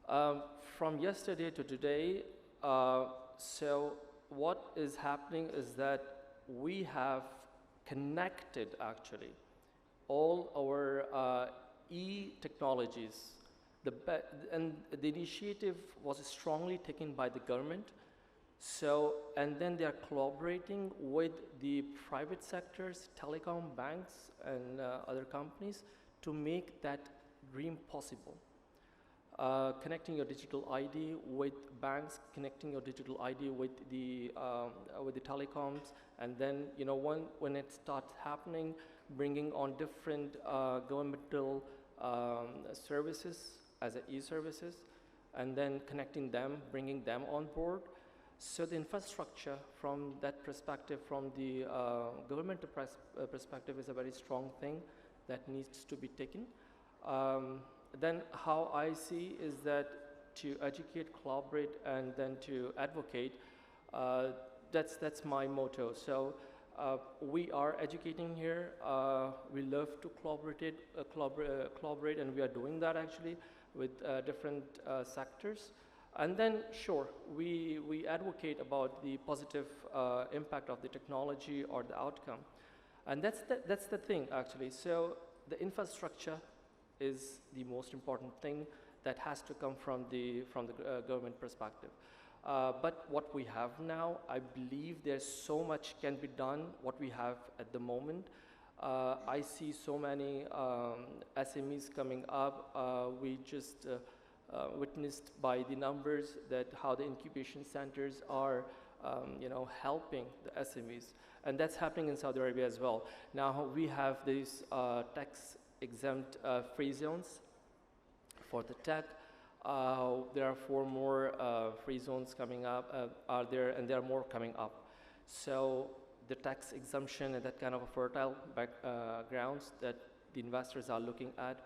From yesterday to today, so what is happening is that we have connected actually all our e-technologies. And the initiative was strongly taken by the government. So, and then they are collaborating with the private sectors, telecom, banks, and other companies to make that dream possible. Connecting your digital ID with banks, connecting your digital ID with the telecoms, and then when it starts happening, bringing on different governmental services as e-services, and then connecting them, bringing them on board. So the infrastructure from that perspective, from the governmental perspective, is a very strong thing that needs to be taken. Then how I see is that to educate, collaborate, and then to advocate, that's my motto. So we are educating here. We love to collaborate, and we are doing that actually with different sectors. And then, sure, we advocate about the positive impact of the technology or the outcome. And that's the thing, actually. So the infrastructure is the most important thing that has to come from the government perspective. But what we have now, I believe there's so much can be done, what we have at the moment. I see so many SMEs coming up. We just witnessed by the numbers that how the incubation centers are helping the SMEs. And that's happening in Saudi Arabia as well. Now we have these tax exempt free zones for the tech. There are 4 more free zones coming up, are there, and there are more coming up. So the tax exemption and that kind of a fertile grounds that the investors are looking at.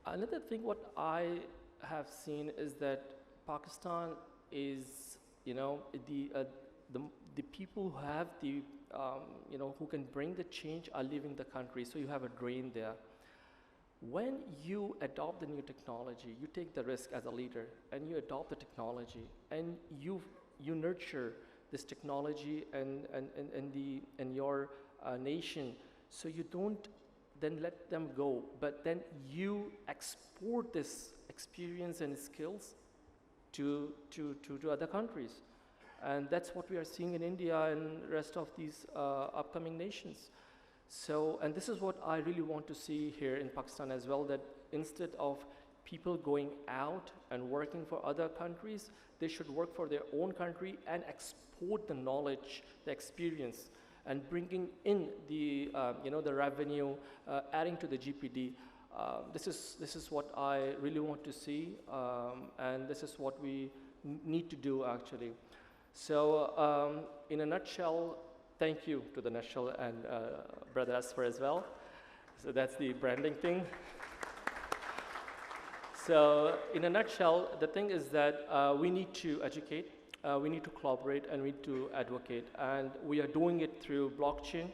Another thing what I have seen is that Pakistan is, the people who have the, who can bring the change are leaving the country. So you have a drain there. When you adopt the new technology, you take the risk as a leader, and you adopt the technology, and you nurture this technology and your nation, so you don't then let them go, but then you export this experience and skills to other countries. And that's what we are seeing in India and rest of these upcoming nations. So, and this is what I really want to see here in Pakistan as well, that instead of people going out and working for other countries, they should work for their own country and export the knowledge, the experience, and bringing in the, the revenue, adding to the GPD. This is what I really want to see, and this is what we need to do actually. So in a nutshell, thank you to the Nutshell and Brother Asfar as well. So that's the branding thing. So in a nutshell, the thing is that we need to educate, we need to collaborate, and we need to advocate. And we are doing it through blockchain.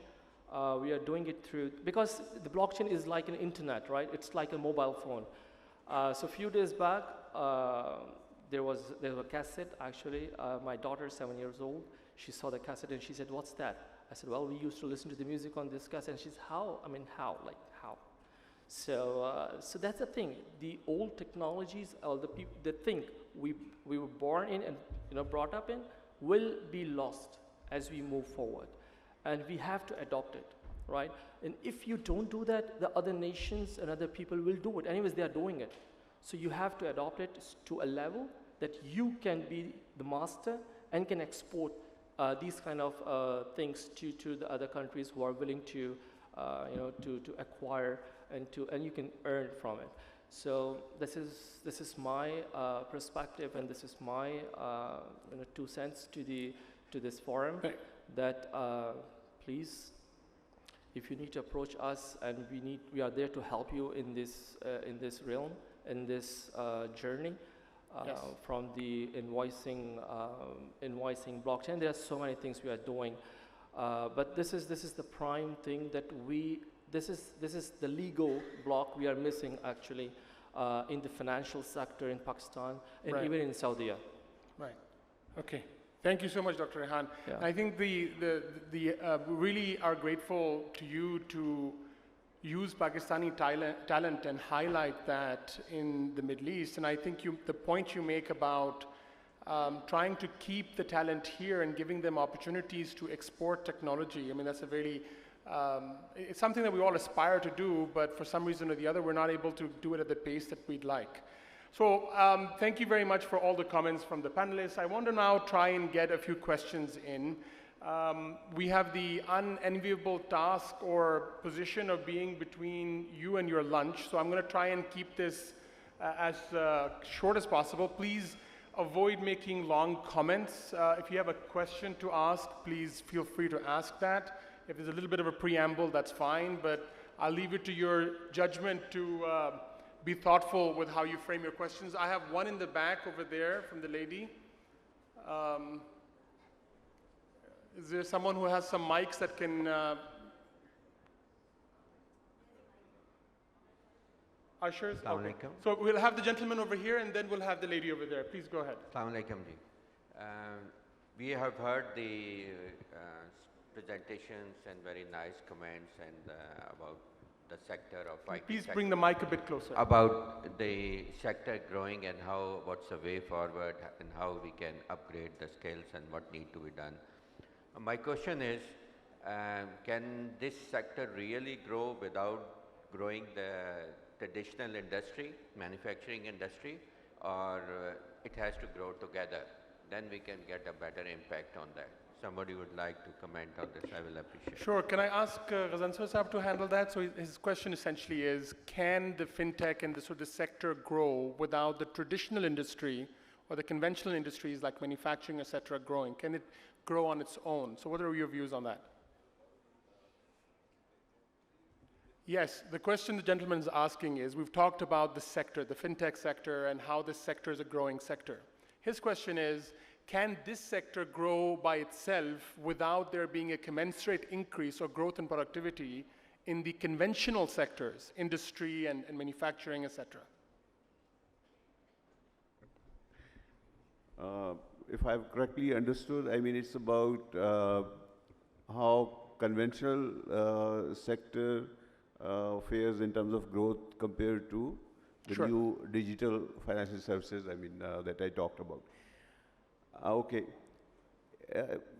We are doing it through, because the blockchain is like an internet, right? It's like a mobile phone. So a few days back, there was a cassette, actually. My daughter, 7 years old, she saw the cassette and she said, "What's that?" I said, "Well, we used to listen to the music on this cassette." And she's, "How? I mean, how? Like, how?" So, so that's the thing. The old technologies, or the people, the thing we were born in and brought up in, will be lost as we move forward, and we have to adopt it, right? And if you don't do that, the other nations and other people will do it. Anyways, they are doing it. So you have to adopt it to a level that you can be the master and can export these kind of things to the other countries who are willing to, to acquire and you can earn from it. So this is my perspective, and this is my 2 cents to this forum. Right. That please, if you need to approach us, and we are there to help you in this realm, in this journey. Yes. From the invoicing blockchain, there are so many things we are doing, but this is the prime thing that this is the legal block we are missing actually. in the financial sector in Pakistan and Right. even in Saudi. Right. Okay. Thank you so much, Dr. Rehan. Yeah. I think we really are grateful to you to use Pakistani talent and highlight that in the Middle East. And I think the point you make about trying to keep the talent here and giving them opportunities to export technology, I mean, that's a very, it's something that we all aspire to do, but for some reason or the other, we're not able to do it at the pace that we'd like. So thank you very much for all the comments from the panelists. I want to now try and get a few questions in. We have the unenviable task or position of being between you and your lunch, so I'm going to try and keep this as short as possible. Please avoid making long comments. If you have a question to ask, please feel free to ask that. If there's a little bit of a preamble, that's fine, but I'll leave it to your judgment to be thoughtful with how you frame your questions. I have one in the back over there from the lady. Is there someone who has some mics that can... Ushers? Okay. So we'll have the gentleman over here and then we'll have the lady over there. Please go ahead. Assalamu alaikum ji. We have heard the presentations and very nice comments and about the sector of IT. Please bring the mic a bit closer. About the sector growing and how, what's the way forward and how we can upgrade the skills and what need to be done. My question is, can this sector really grow without growing the traditional industry, manufacturing industry, or it has to grow together? Then we can get a better impact on that. Somebody would like to comment on this, I will appreciate. Sure, can I ask Ghazanfar Sahab to handle that? So his question essentially is, can the fintech and the sector grow without the traditional industry or the conventional industries like manufacturing, et cetera, growing? Can it grow on its own? So what are your views on that? Yes, the question the gentleman is asking is, we've talked about the sector, the fintech sector, and how this sector is a growing sector. His question is, can this sector grow by itself without there being a commensurate increase or growth in productivity in the conventional sectors, industry and manufacturing, et cetera? If I've correctly understood, I mean, it's about how conventional sector fares in terms of growth compared to the new digital financial services, I mean, that I talked about. Okay.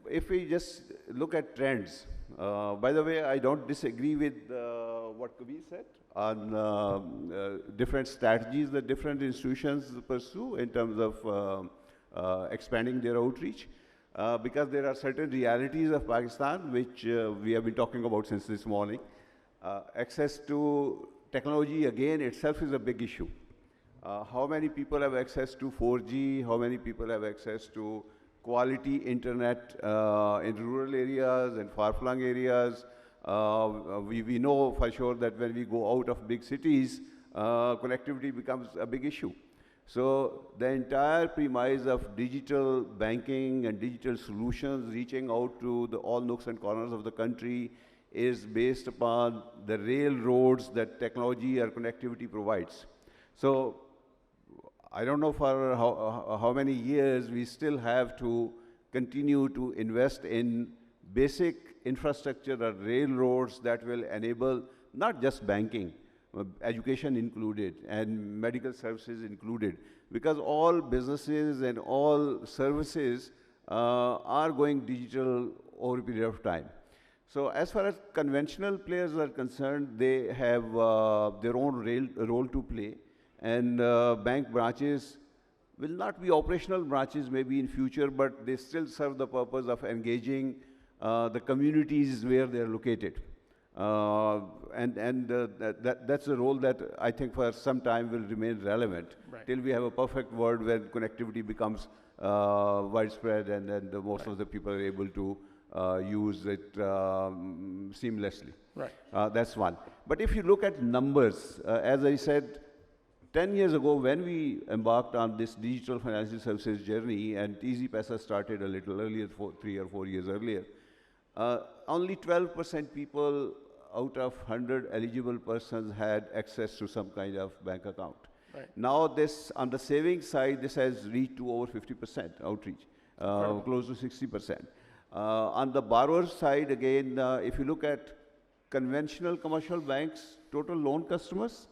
If we just look at trends, by the way, I don't disagree with what Kabeer said on different strategies that different institutions pursue in terms of expanding their outreach, because there are certain realities of Pakistan which we have been talking about since this morning. Access to technology, again, itself is a big issue. How many people have access to 4G? How many people have access to quality internet in rural areas and far-flung areas? We know for sure that when we go out of big cities, connectivity becomes a big issue. So the entire premise of digital banking and digital solutions reaching out to all nooks and corners of the country is based upon the railroads that technology or connectivity provides. So I don't know for how many years we still have to continue to invest in basic infrastructure or railroads that will enable not just banking, education included and medical services included, because all businesses and all services are going digital over a period of time. So as far as conventional players are concerned, they have their own role to play, and bank branches will not be operational branches maybe in future, but they still serve the purpose of engaging the communities where they're located. That's a role that I think for some time will remain relevant till we have a perfect world where connectivity becomes widespread and then most of the people are able to use it seamlessly. That's one. But if you look at numbers, as I said, 10 years ago when we embarked on this digital financial services journey, and Easypaisa started a little earlier, 3 or 4 years earlier, only 12% people out of 100 eligible persons had access to some kind of bank account. Right. Now this, on the savings side, this has reached to over 50% outreach, close to 60%. On the borrower side, again, if you look at conventional commercial banks, total loan customers,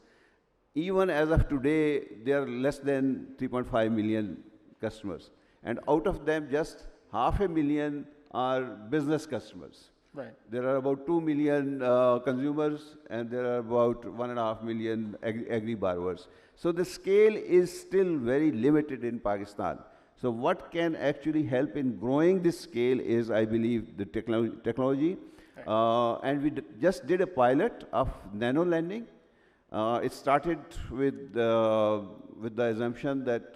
even as of today, there are less than 3.5 million customers. And out of them, just 500,000 are business customers. Right. There are about 2 million consumers, and there are about 1.5 million agri-borrowers. So the scale is still very limited in Pakistan. So what can actually help in growing this scale is, I believe, the technology. Right. And we just did a pilot of nano lending. It started with the assumption that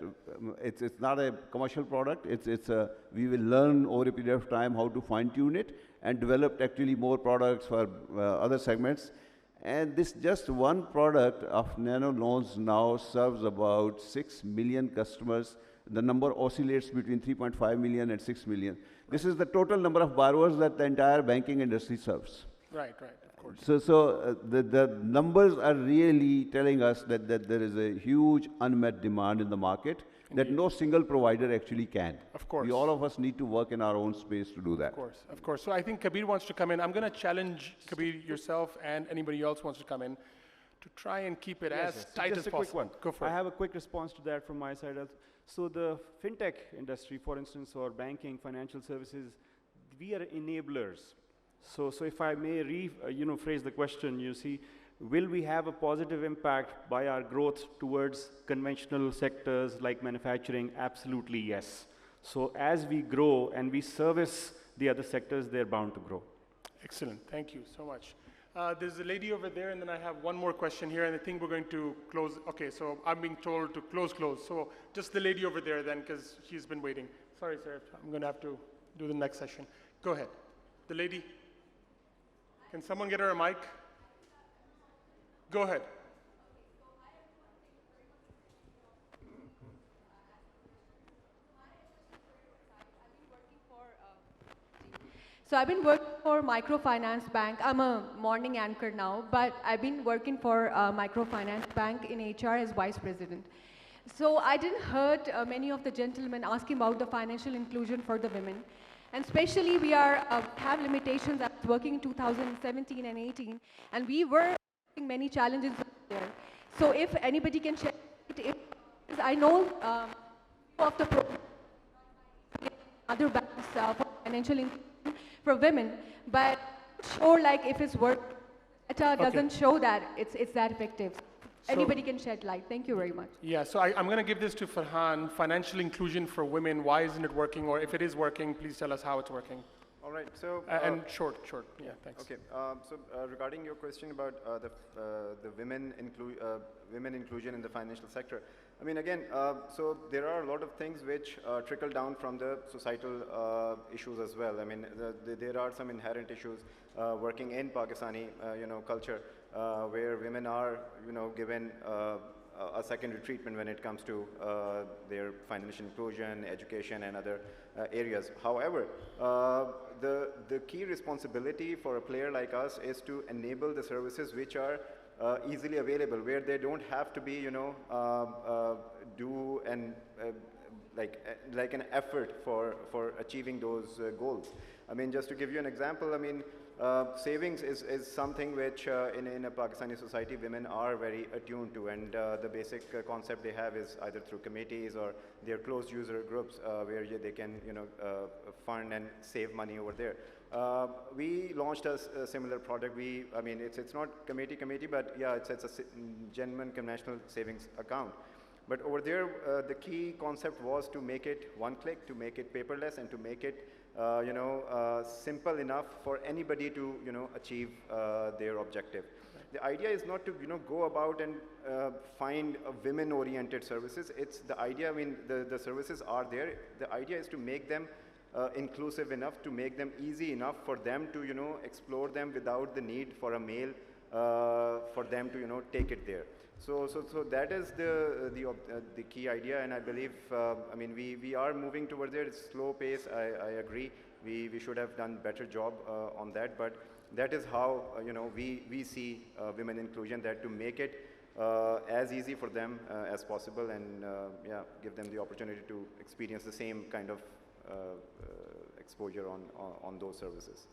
it's not a commercial product. We will learn over a period of time how to fine tune it, and developed actually more products for other segments. And this just one product of nano loans now serves about 6 million customers. The number oscillates between 3.5 million and 6 million. This is the total number of borrowers that the entire banking industry serves. Right, right, of course. So the numbers are really telling us that there is a huge unmet demand in the market. Indeed. That no single provider actually can. Of course. All of us need to work in our own space to do that. Of course, of course. So I think Kabeer wants to come in. I'm going to challenge Kabeer, yourself, and anybody else wants to come in to try and keep it as tight as possible. Just a quick one. Go for it. I have a quick response to that from my side. So the fintech industry, for instance, or banking, financial services, we are enablers. So if I may phrase the question, you see, will we have a positive impact by our growth towards conventional sectors like manufacturing? Absolutely, yes. So as we grow and we service the other sectors, they're bound to grow. Excellent. Thank you so much. There's a lady over there, and then I have one more question here, and I think we're going to close. Okay, so I'm being told to close. So just the lady over there then, because she's been waiting. Sorry, sir. I'm going to have to do the next session. Go ahead. The lady. Can someone get her a mic? Go ahead. So I've been working for Microfinance Bank. I'm a morning anchor now, but I've been working for Microfinance Bank in HR as vice president. So I didn't heard many of the gentlemen asking about the financial inclusion for the women. And especially we have limitations. I was working in 2017 and 18, and we were facing many challenges there. So if anybody can share, I know of the other banks for financial inclusion for women, but sure, like if it's work, data doesn't show that it's that effective. So anybody can shed light. Thank you very much. Yeah, so I'm going to give this to Farhan. Financial inclusion for women, why isn't it working? Or if it is working, please tell us how it's working. All right, so... and short, yeah, thanks. Okay, so regarding your question about the women inclusion in the financial sector, I mean, again, so there are a lot of things which trickle down from the societal issues as well. I mean, there are some inherent issues working in Pakistani, culture, where women are, given a secondary treatment when it comes to their financial inclusion, education, and other areas. However, the key responsibility for a player like us is to enable the services which are easily available, where they don't have to be, do an like an effort for achieving those goals. I mean, just to give you an example, I mean, savings is something which in a Pakistani society women are very attuned to, and the basic concept they have is either through committees or their closed user groups where they can fund and save money over there. We launched a similar product. I mean, it's not committee, but yeah, it's a genuine conventional savings account. But over there, the key concept was to make it one click, to make it paperless, and to make it simple enough for anybody to achieve their objective. Right. The idea is not to go about and find women-oriented services. It's the idea. I mean, the services are there. The idea is to make them inclusive enough, to make them easy enough for them to explore them without the need for a male for them to take it there. So that is the key idea, and I believe I mean we are moving towards there. It's slow pace. I agree. We should have done better job on that, but that is how we see women inclusion. That to make it as easy for them as possible, and yeah, give them the opportunity to experience the same kind of exposure on those services.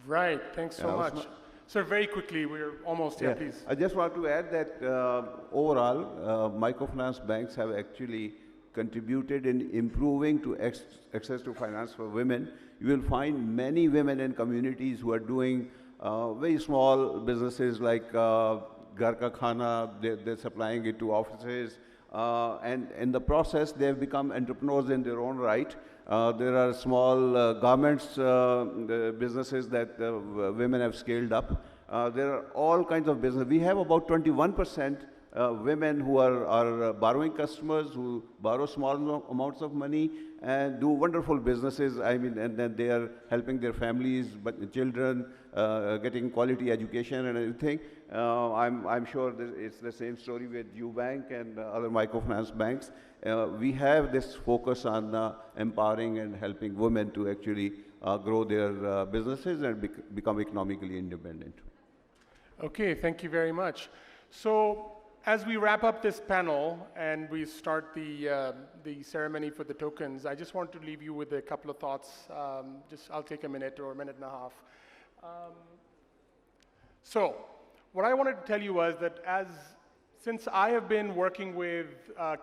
Right, thanks so much. Sir, very quickly, we're almost here, please. I just want to add that overall, microfinance banks have actually contributed in improving to access to finance for women. You will find many women in communities who are doing very small businesses like Ghar Ka Khana, they're supplying it to offices, and in the process, they've become entrepreneurs in their own right. There are small garments businesses that women have scaled up. There are all kinds of business. We have about 21% women who are borrowing customers, who borrow small amounts of money and do wonderful businesses. I mean, and then they are helping their families, but children, getting quality education and everything. I'm sure it's the same story with UBank and other microfinance banks. We have this focus on empowering and helping women to actually grow their businesses and become economically independent. Okay, thank you very much. So as we wrap up this panel and we start the ceremony for the tokens, I just want to leave you with a couple of thoughts. I'll take a minute or a minute and a half. So what I wanted to tell you was that since I have been working with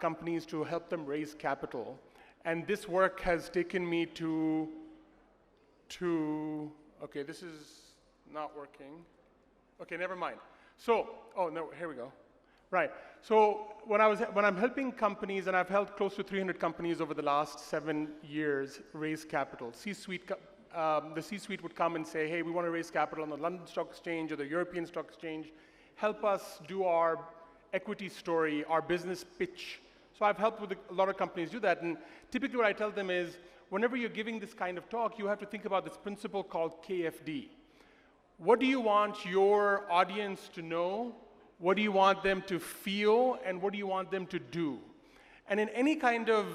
companies to help them raise capital, and this work has taken me to okay, this is not working. Okay, never mind. So, oh no, here we go. Right. So when I'm helping companies, and I've helped close to 300 companies over the last 7 years raise capital, the C-suite would come and say, hey, we want to raise capital on the London Stock Exchange or the European Stock Exchange. Help us do our equity story, our business pitch. So I've helped with a lot of companies do that. And typically what I tell them is, whenever you're giving this kind of talk, you have to think about this principle called KFD. What do you want your audience to know? What do you want them to feel? And what do you want them to do? And in any kind of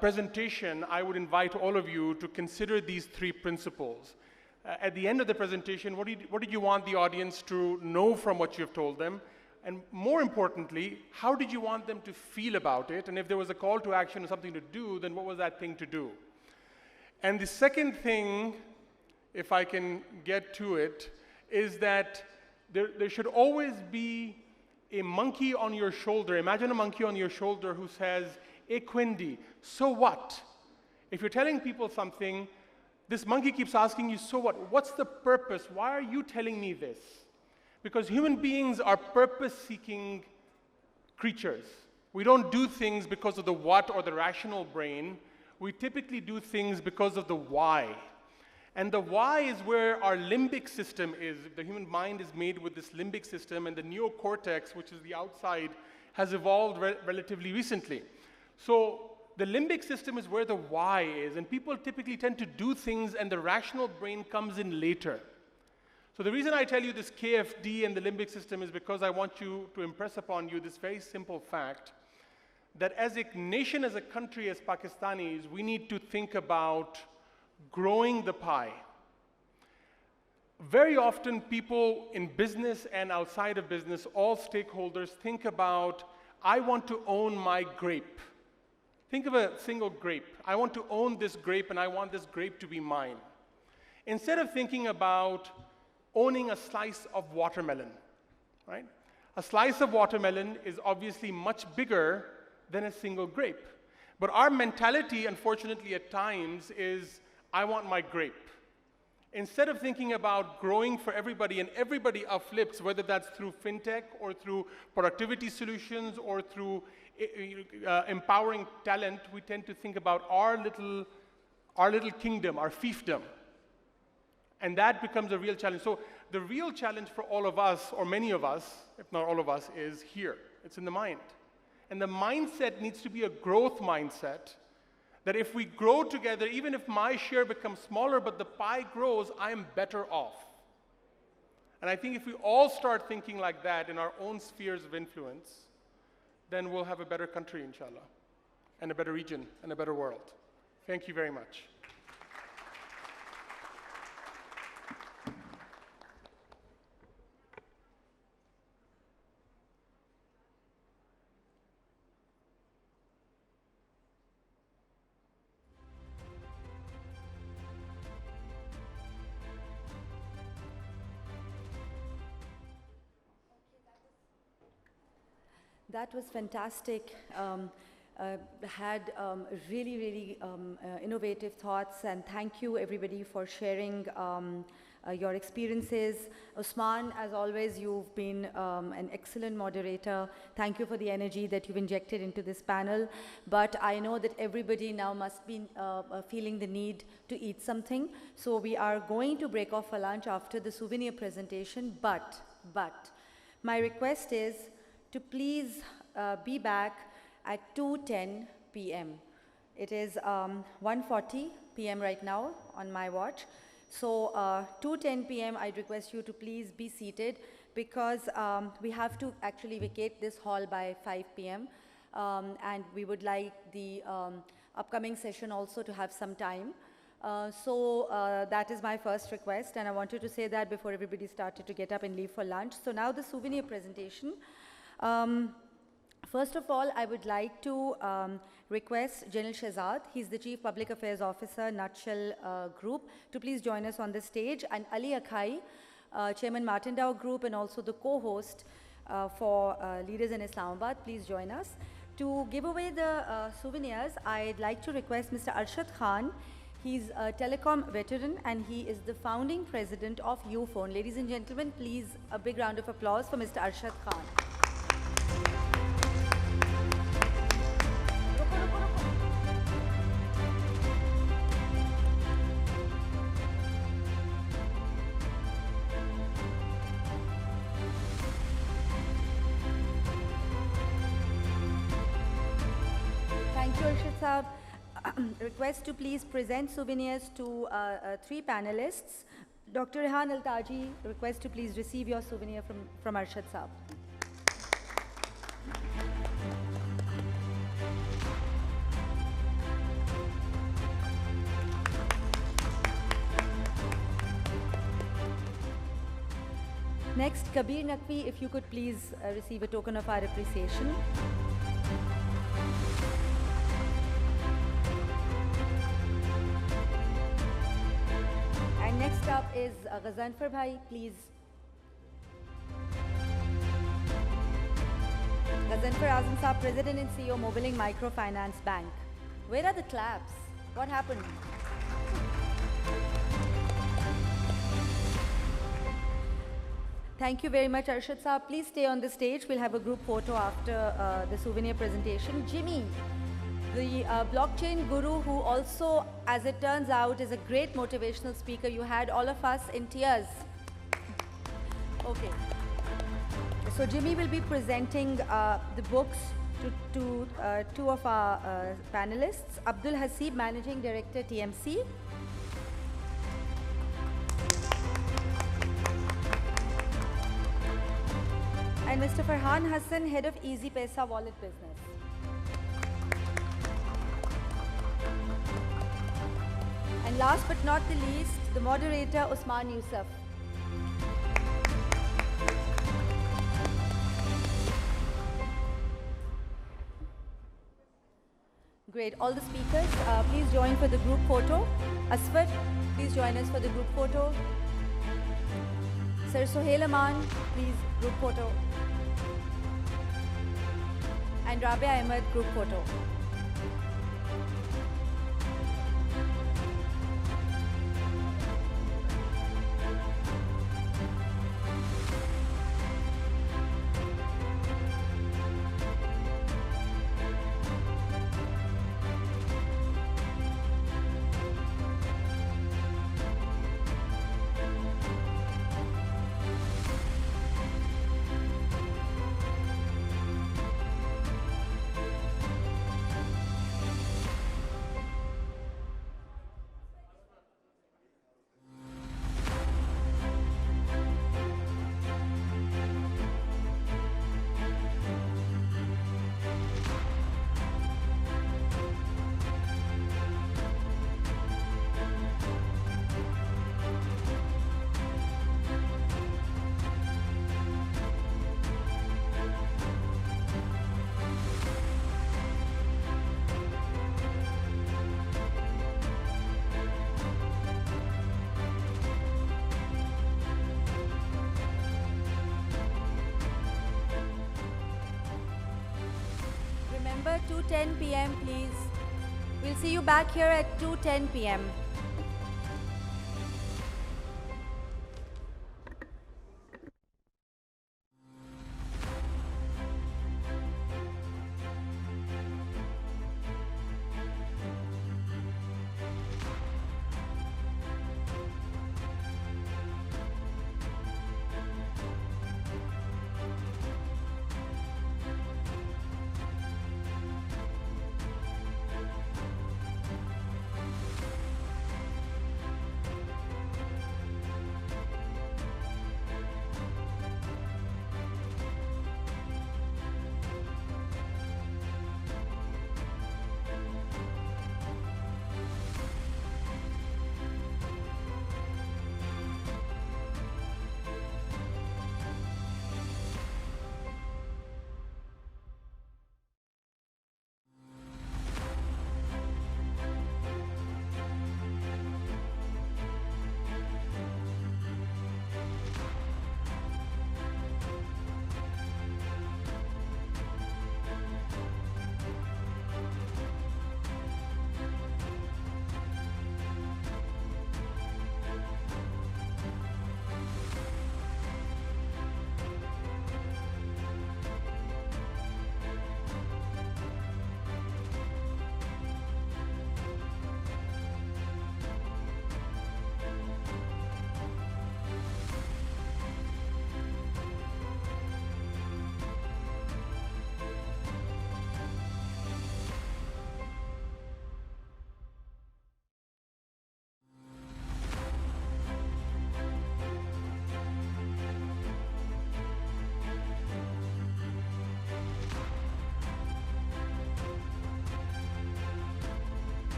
presentation, I would invite all of you to consider these 3 principles. At the end of the presentation, what did you want the audience to know from what you've told them? And more importantly, how did you want them to feel about it? And if there was a call to action or something to do, then what was that thing to do? And the second thing, if I can get to it, is that there should always be a monkey on your shoulder. Imagine a monkey on your shoulder who says, "Hey, Quindi, so what?" If you're telling people something, this monkey keeps asking you, "So what? What's the purpose? Why are you telling me this?" Because human beings are purpose-seeking creatures. We don't do things because of the what or the rational brain. We typically do things because of the why. And the why is where our limbic system is. The human mind is made with this limbic system, and the neocortex, which is the outside, has evolved relatively recently. So the limbic system is where the why is, and people typically tend to do things, and the rational brain comes in later. So the reason I tell you this KFD and the limbic system is because I want you to impress upon you this very simple fact that as a nation, as a country, as Pakistanis, we need to think about growing the pie. Very often people in business and outside of business, all stakeholders think about, I want to own my grape. Think of a single grape. I want to own this grape and I want this grape to be mine. Instead of thinking about owning a slice of watermelon, right? A slice of watermelon is obviously much bigger than a single grape. But our mentality, unfortunately, at times is, I want my grape. Instead of thinking about growing for everybody, and everybody uplifts, whether that's through fintech or through productivity solutions or through empowering talent, we tend to think about our little kingdom, our fiefdom. And that becomes a real challenge. So the real challenge for all of us, or many of us, if not all of us, is here. It's in the mind. And the mindset needs to be a growth mindset, that if we grow together, even if my share becomes smaller, but the pie grows, I am better off. And I think if we all start thinking like that in our own spheres of influence, then we'll have a better country, inshallah, and a better region, and a better world. Thank you very much. That was fantastic. Had really, really innovative thoughts, and thank you everybody for sharing your experiences. Usman, as always, you've been an excellent moderator. Thank you for the energy that you've injected into this panel. But I know that everybody now must be feeling the need to eat something. So we are going to break off for lunch after the souvenir presentation. But my request is to please be back at 2:10 p.m. It is 1:40 p.m. right now on my watch. So 2:10 p.m. I'd request you to please be seated, because we have to actually vacate this hall by 5 p.m. And we would like the upcoming session also to have some time. So that is my first request, and I wanted to say that before everybody started to get up and leave for lunch. So now the souvenir presentation. First of all, I would like to request General Shehzad, he's the Chief Public Affairs Officer, Nutshell Group, to please join us on the stage, and Ali Akhai, Chairman Martindale Group and also the co-host for Leaders in Islamabad, please join us. To give away the souvenirs, I'd like to request Mr. Arshad Khan. He's a telecom veteran and he is the founding president of Uphone. Ladies and gentlemen, please a big round of applause for Mr. Arshad Khan. Request to please present souvenirs to 3 panelists. Dr. Rehan Taji, request to please receive your souvenir from Arshad Saab. Next, Kabeer Naqvi, if you could please receive a token of our appreciation. And next up is Ghazanfar bhai, please. Ghazanfar Azzam Saab, President and CEO, Mobilink Microfinance Bank. Where are the claps? What happened? Thank you very much, Arshad Saab. Please stay on the stage. We'll have a group photo after the souvenir presentation. Jimmy, the blockchain guru, who also, as it turns out, is a great motivational speaker. You had all of us in tears. Okay. So Jimmy will be presenting the books to 2 of our panelists. Abdul, Haseeb, Managing Director, TMC. And Mr. Farhan Hassan, Head of Easypaisa Wallet Business. And last but not the least, the moderator, Usman Yousuf. Great. All the speakers, please join for the group photo. Asfar, please join us for the group photo. Sir Sohail Aman, please, group photo. And Rabia Ahmed, group photo. 2:10 p.m. please. We'll see you back here at 2:10 p.m.